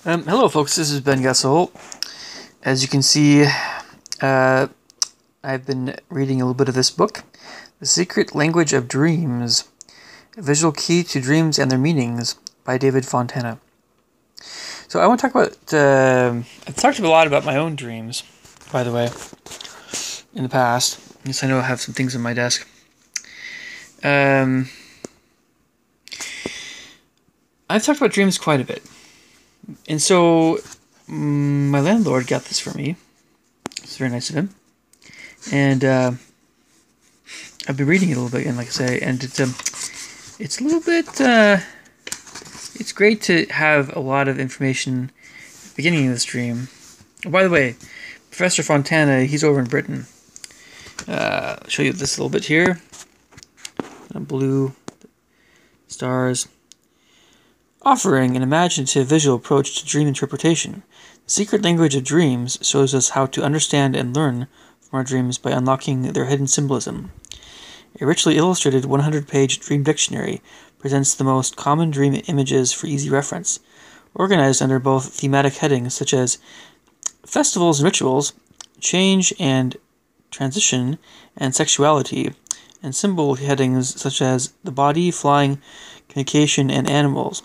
Hello, folks. This is Ben Gessel. As you can see, I've been reading a little bit of this book, The Secret Language of Dreams, A Visual Key to Dreams and Their Meanings by David Fontana. So I want to talk about, I've talked a lot about my own dreams, by the way, in the past. Yes, I know I have some things on my desk. I've talked about dreams quite a bit. And so, my landlord got this for me. It's very nice of him. And I've been reading it a little bit, and like I say, and it's a little bit, it's great to have a lot of information at the beginning of this dream. Oh, by the way, Professor Fontana, he's over in Britain. I'll show you this a little bit here. Blue stars. Offering an imaginative visual approach to dream interpretation, the secret language of dreams shows us how to understand and learn from our dreams by unlocking their hidden symbolism. A richly illustrated 100-page dream dictionary presents the most common dream images for easy reference, organized under both thematic headings such as festivals and rituals, change and transition, and sexuality, and symbol headings such as the body, flying, communication, and animals.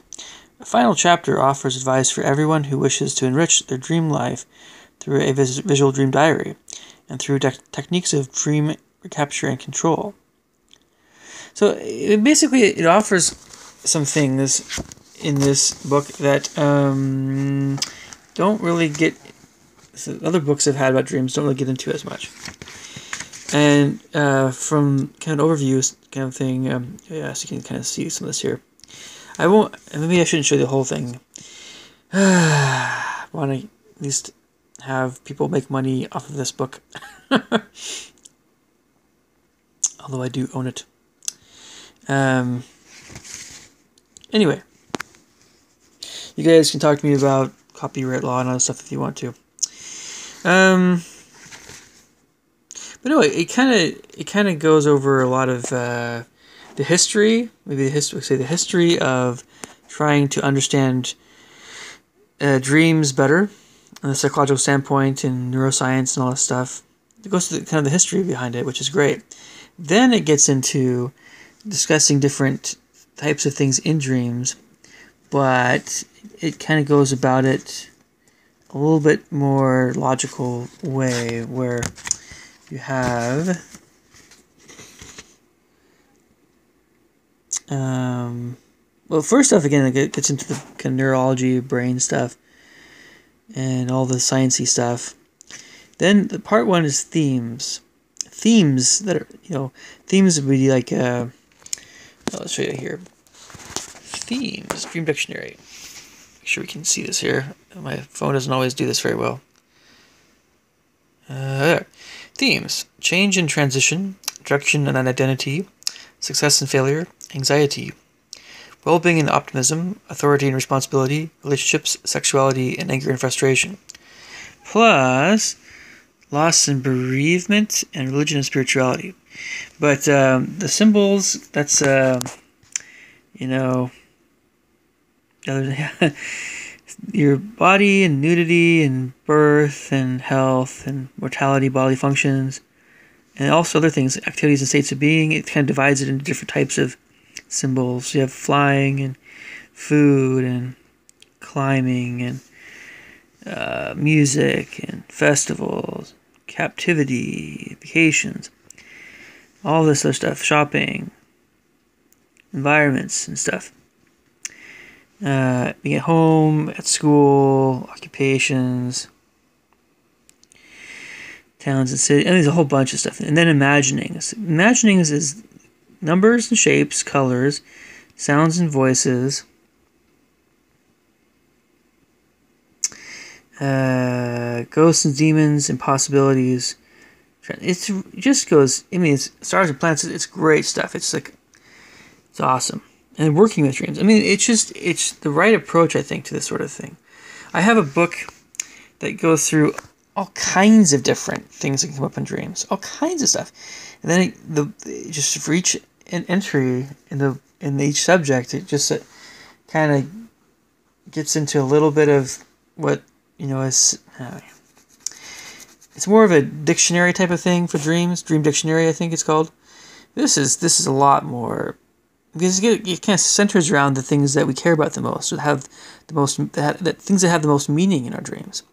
A final chapter offers advice for everyone who wishes to enrich their dream life through a visual dream diary and through techniques of dream recapture and control. So it offers some things in this book that don't really get, other books I've had about dreams don't really get into as much. And from kind of overviews kind of thing, so you can kind of see some of this here. Maybe I shouldn't show you the whole thing. I want to at least have people make money off of this book. Although I do own it. Anyway. You guys can talk to me about copyright law and other stuff if you want to. But anyway, it kind of goes over a lot of the history, the history of trying to understand dreams better on a psychological standpoint and neuroscience and all that stuff. It goes to kind of the history behind it, which is great. Then it gets into discussing different types of things in dreams, but it kind of goes about it a little bit more logical way, where you have well, first off, again, it gets into the kind of neurology, brain stuff, and all the sciencey stuff. Then the part one is themes. Themes that are, themes would be like, let's show you here. Themes, Dream Dictionary. Make sure we can see this here. My phone doesn't always do this very well. There. Themes: change and transition, direction and identity, success and failure, anxiety, well-being and optimism, authority and responsibility, relationships, sexuality, and anger and frustration. Plus, loss and bereavement, and religion and spirituality. But the symbols, that's, your body and nudity and birth and health and mortality, bodily functions, and also other things, activities and states of being. It kind of divides it into different types of symbols. You have flying and food and climbing and music and festivals, captivity, vacations, all this other stuff, shopping, environments and stuff. Being at home, at school, occupations, towns and cities, and there's a whole bunch of stuff. And then imaginings. Imaginings is numbers and shapes, colors, sounds and voices, ghosts and demons and possibilities. It just goes, it's stars and planets, it's great stuff. It's awesome. And working with dreams. It's the right approach, I think, to this sort of thing. I have a book that goes through all kinds of different things that can come up in dreams, all kinds of stuff. And then just for each entry in each subject, it just kind of gets into a little bit of what, is... it's more of a dictionary type of thing for dreams. Dream dictionary, I think it's called. This is a lot more, because it kind of centers around the things that we care about the most, or have the most, things that have the most meaning in our dreams.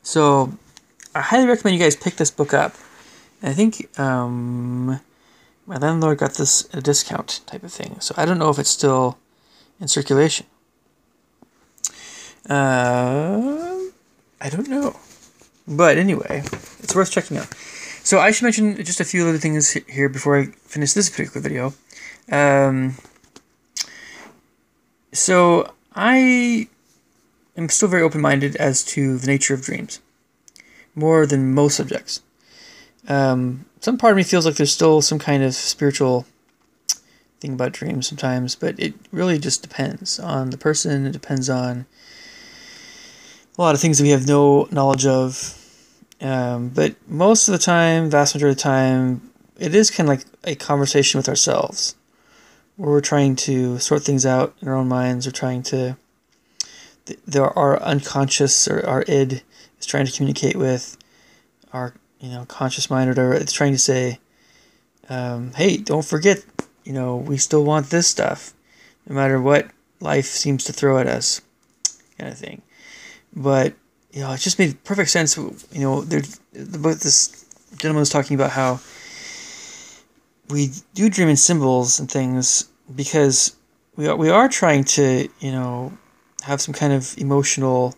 So I highly recommend you guys pick this book up. And I think my landlord got this at a discount type of thing, so I don't know if it's still in circulation. I don't know. But anyway, it's worth checking out. So I should mention just a few other things here before I finish this particular video. So I am still very open-minded as to the nature of dreams, more than most subjects. Some part of me feels like there's still some kind of spiritual thing about dreams sometimes, but it really just depends on the person. It depends on a lot of things that we have no knowledge of. But most of the time, vast majority of the time, it is kind of like a conversation with ourselves, where we're trying to sort things out in our own minds, or trying to, our unconscious, or our id is trying to communicate with our, conscious mind, or whatever. It's trying to say, hey, don't forget, we still want this stuff, no matter what life seems to throw at us, kind of thing. But it just made perfect sense. This gentleman was talking about how we do dream in symbols and things because we are trying to, have some kind of emotional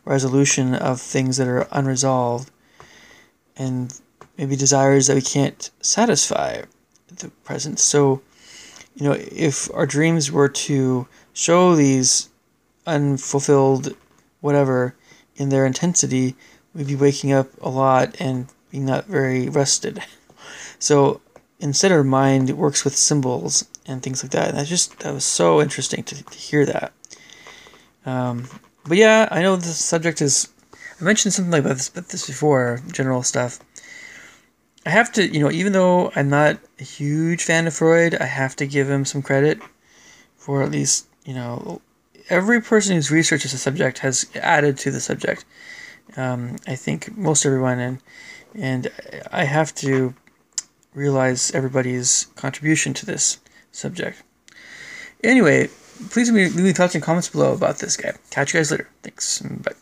resolution of things that are unresolved, and maybe desires that we can't satisfy at the present. So, if our dreams were to show these unfulfilled whatever in their intensity, we'd be waking up a lot and being not very rested. So instead, our mind works with symbols and things like that. And that was so interesting to hear that. But yeah, I know the subject is, I mentioned something like this before, general stuff. I have to, even though I'm not a huge fan of Freud, I have to give him some credit for at least, every person who's researched the subject has added to the subject. I think most everyone, and I have to realize everybody's contribution to this subject. Anyway, please leave me thoughts and comments below about this guy. Catch you guys later. Thanks. Bye.